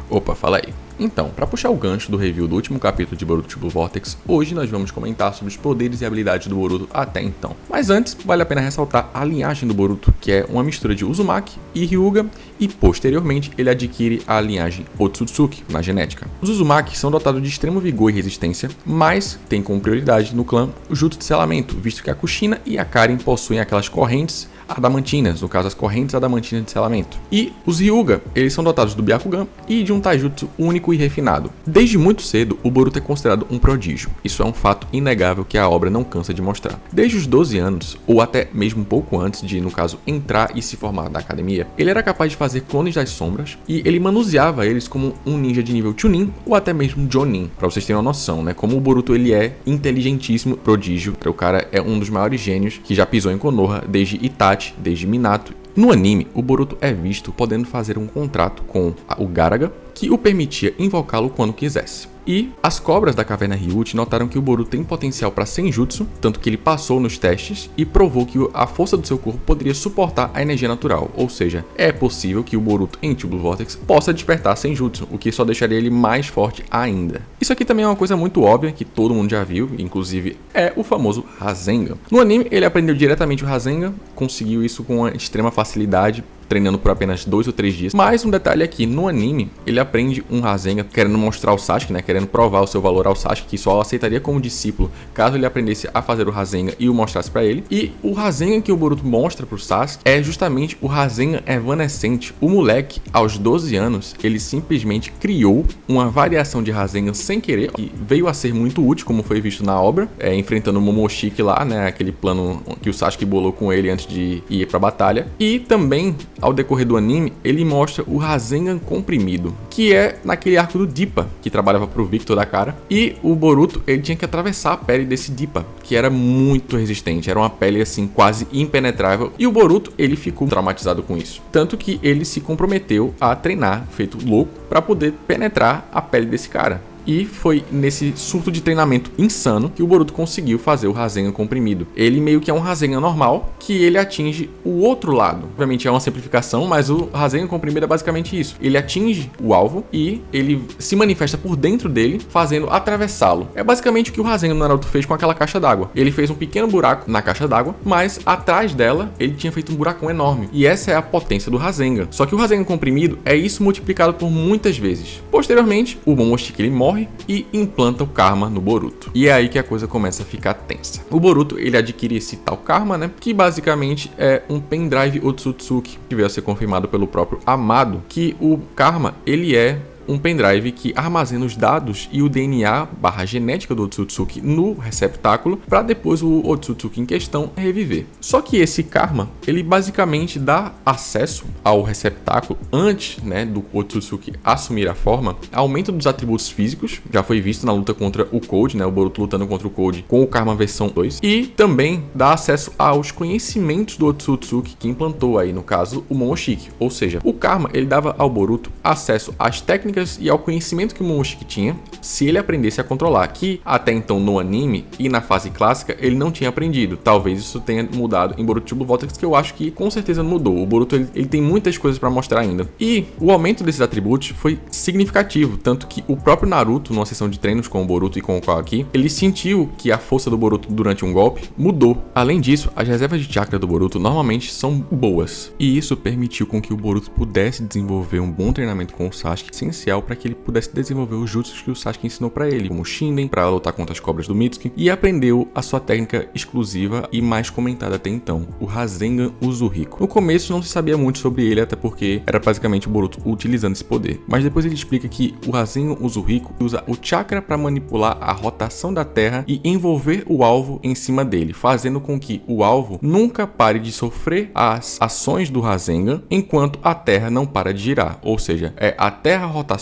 Opa, fala aí. Então, para puxar o gancho do review do último capítulo de Boruto True Blue Vortex, hoje nós vamos comentar sobre os poderes e habilidades do Boruto até então. Mas antes, vale a pena ressaltar a linhagem do Boruto, que é uma mistura de Uzumaki e Hyuga, e posteriormente ele adquire a linhagem Otsutsuki na genética. Os Uzumaki são dotados de extremo vigor e resistência, mas têm como prioridade no clã o Jutsu de selamento, visto que a Kushina e a Karen possuem aquelas correntes adamantinas, no caso as correntes adamantinas de selamento. E os Hyuga, eles são dotados do Byakugan e de um taijutsu único e refinado. Desde muito cedo, o Boruto é considerado um prodígio. Isso é um fato inegável que a obra não cansa de mostrar. Desde os 12 anos, ou até mesmo um pouco antes de, no caso, entrar e se formar na academia, ele era capaz de fazer clones das sombras e ele manuseava eles como um ninja de nível Chunin ou até mesmo Jonin, pra vocês terem uma noção, né? Como o Boruto ele é inteligentíssimo prodígio, o cara é um dos maiores gênios que já pisou em Konoha, desde Itachi, desde Minato. No anime, o Boruto é visto podendo fazer um contrato com o Garaga, que o permitia invocá-lo quando quisesse. E as cobras da caverna Ryuchi notaram que o Boruto tem potencial para Senjutsu, tanto que ele passou nos testes e provou que a força do seu corpo poderia suportar a energia natural, ou seja, é possível que o Boruto em True Blue Vortex possa despertar Senjutsu, o que só deixaria ele mais forte ainda. Isso aqui também é uma coisa muito óbvia, que todo mundo já viu, inclusive é o famoso Rasengan. No anime, ele aprendeu diretamente o Rasengan, conseguiu isso com uma extrema facilidade, treinando por apenas 2 ou 3 dias. Mas um detalhe aqui, no anime, ele aprende um Rasengan querendo mostrar ao Sasuke, né, querendo provar o seu valor ao Sasuke, que só o aceitaria como discípulo caso ele aprendesse a fazer o Rasengan e o mostrasse pra ele. E o Rasengan que o Boruto mostra pro Sasuke é justamente o Rasengan evanescente. O moleque, aos 12 anos, ele simplesmente criou uma variação de Rasengan sem querer, que veio a ser muito útil, como foi visto na obra, enfrentando o Momoshiki lá, né, aquele plano que o Sasuke bolou com ele antes de ir pra batalha. E também, ao decorrer do anime, ele mostra o Rasengan comprimido, que é naquele arco do Dippa, que trabalhava pro Victor da cara, e o Boruto, ele tinha que atravessar a pele desse Dippa, que era muito resistente, era uma pele assim quase impenetrável, e o Boruto, ele ficou traumatizado com isso, tanto que ele se comprometeu a treinar, feito louco, para poder penetrar a pele desse cara. E foi nesse surto de treinamento insano que o Boruto conseguiu fazer o Rasengan comprimido. Ele meio que é um Rasengan normal, que ele atinge o outro lado. Obviamente é uma simplificação, mas o Rasengan comprimido é basicamente isso. Ele atinge o alvo e ele se manifesta por dentro dele, fazendo atravessá-lo. É basicamente o que o Rasengan no Naruto fez com aquela caixa d'água. Ele fez um pequeno buraco na caixa d'água, mas atrás dela ele tinha feito um buracão enorme. E essa é a potência do Rasengan. Só que o Rasengan comprimido é isso multiplicado por muitas vezes. Posteriormente, o Momoshiki ele morre e implanta o Karma no Boruto. E é aí que a coisa começa a ficar tensa. O Boruto, ele adquire esse tal Karma, né, que basicamente é um pendrive Otsutsuki, que veio a ser confirmado pelo próprio Amado, que o Karma, ele é um pendrive que armazena os dados e o DNA/genética do Otsutsuki no receptáculo para depois o Otsutsuki em questão reviver. Só que esse Karma, ele basicamente dá acesso ao receptáculo antes, né, do Otsutsuki assumir a forma, aumento dos atributos físicos, já foi visto na luta contra o Code, né, o Boruto lutando contra o Code com o Karma versão 2, e também dá acesso aos conhecimentos do Otsutsuki que implantou aí, no caso, o Momoshiki. Ou seja, o Karma, ele dava ao Boruto acesso às técnicas e ao conhecimento que o Momoshiki tinha, se ele aprendesse a controlar, que até então no anime e na fase clássica ele não tinha aprendido. Talvez isso tenha mudado em Boruto True Blue Vortex, que eu acho que com certeza mudou. O Boruto ele tem muitas coisas para mostrar ainda. E o aumento desses atributos foi significativo, tanto que o próprio Naruto, numa sessão de treinos com o Boruto e com o Kawaki, ele sentiu que a força do Boruto durante um golpe mudou. Além disso, as reservas de chakra do Boruto normalmente são boas, e isso permitiu com que o Boruto pudesse desenvolver um bom treinamento com o Sasuke, essencial para que ele pudesse desenvolver os jutsus que o Sasuke ensinou para ele, como o Shinden, para lutar contra as cobras do Mitsuki, e aprendeu a sua técnica exclusiva e mais comentada até então, o Rasengan Uzuriko. No começo não se sabia muito sobre ele, até porque era basicamente o Boruto utilizando esse poder, mas depois ele explica que o Rasengan Uzuriko usa o chakra para manipular a rotação da Terra e envolver o alvo em cima dele, fazendo com que o alvo nunca pare de sofrer as ações do Rasengan enquanto a Terra não para de girar, ou seja, é a Terra rotacionando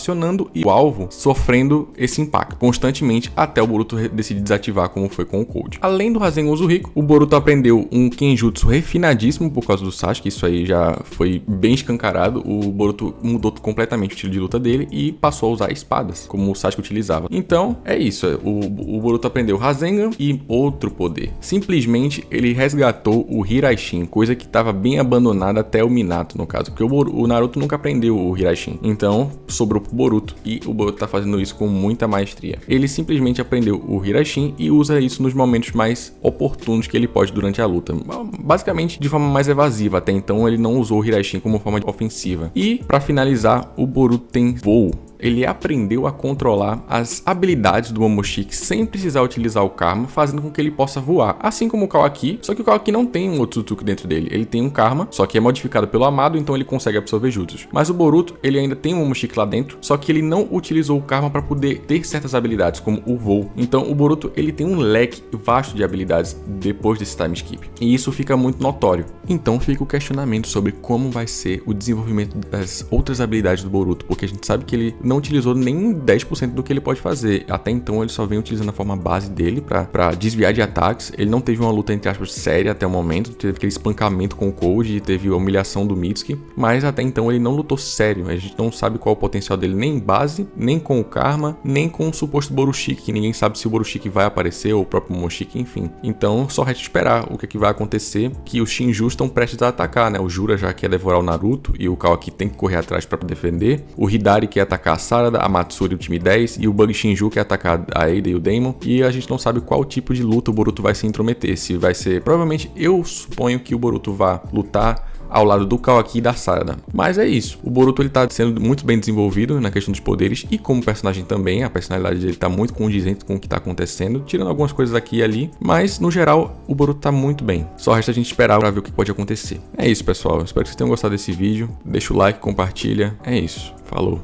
e o alvo sofrendo esse impacto constantemente até o Boruto decidir desativar, como foi com o Code. Além do Rasengan Uzuriko, o Boruto aprendeu um Kenjutsu refinadíssimo por causa do Sasuke, isso aí já foi bem escancarado. O Boruto mudou completamente o estilo de luta dele e passou a usar espadas, como o Sasuke utilizava. Então, é isso, o Boruto aprendeu Rasengan e outro poder. Simplesmente, ele resgatou o Hiraishin, coisa que estava bem abandonada até o Minato, no caso, porque o Naruto nunca aprendeu o Hiraishin. Então, sobrou pro Boruto, e o Boruto tá fazendo isso com muita maestria. Ele simplesmente aprendeu o Hiraishin e usa isso nos momentos mais oportunos que ele pode durante a luta, basicamente de forma mais evasiva. Até então ele não usou o Hiraishin como forma ofensiva. E para finalizar, o Boruto tem voo. Ele aprendeu a controlar as habilidades do Momoshiki sem precisar utilizar o Karma, fazendo com que ele possa voar. Assim como o Kawaki, só que o Kawaki não tem um Otsutsuki dentro dele. Ele tem um Karma, só que é modificado pelo Amado, então ele consegue absorver jutsus. Mas o Boruto, ele ainda tem um Momoshiki lá dentro, só que ele não utilizou o Karma para poder ter certas habilidades, como o voo. Então o Boruto, ele tem um leque vasto de habilidades depois desse time skip. E isso fica muito notório. Então fica o questionamento sobre como vai ser o desenvolvimento das outras habilidades do Boruto, porque a gente sabe que ele não utilizou nem 10% do que ele pode fazer. Até então ele só vem utilizando a forma base dele pra desviar de ataques. Ele não teve uma luta, entre aspas, séria até o momento. Teve aquele espancamento com o Code, teve a humilhação do Mitsuki, mas até então ele não lutou sério. A gente não sabe qual é o potencial dele nem em base, nem com o Karma, nem com o suposto Borushiki, que ninguém sabe se o Borushiki vai aparecer ou o próprio Momoshiki, enfim. Então só resta esperar o que vai acontecer, que os Shinjus estão prestes a atacar, né? O Jura já quer devorar o Naruto e o Kawaki tem que correr atrás para defender. O Hidari quer atacar a Sarada, a Matsuri, o time 10, e o Bug Shinju quer atacar a Ada e o Daemon, e a gente não sabe qual tipo de luta o Boruto vai se intrometer, se vai ser, provavelmente eu suponho que o Boruto vá lutar ao lado do Kawaki e da Sarada. Mas é isso, o Boruto ele tá sendo muito bem desenvolvido na questão dos poderes e como personagem também, a personalidade dele tá muito condizente com o que tá acontecendo, tirando algumas coisas aqui e ali, mas no geral o Boruto tá muito bem. Só resta a gente esperar pra ver o que pode acontecer. É isso, pessoal, espero que vocês tenham gostado desse vídeo, deixa o like, compartilha, é isso, falou!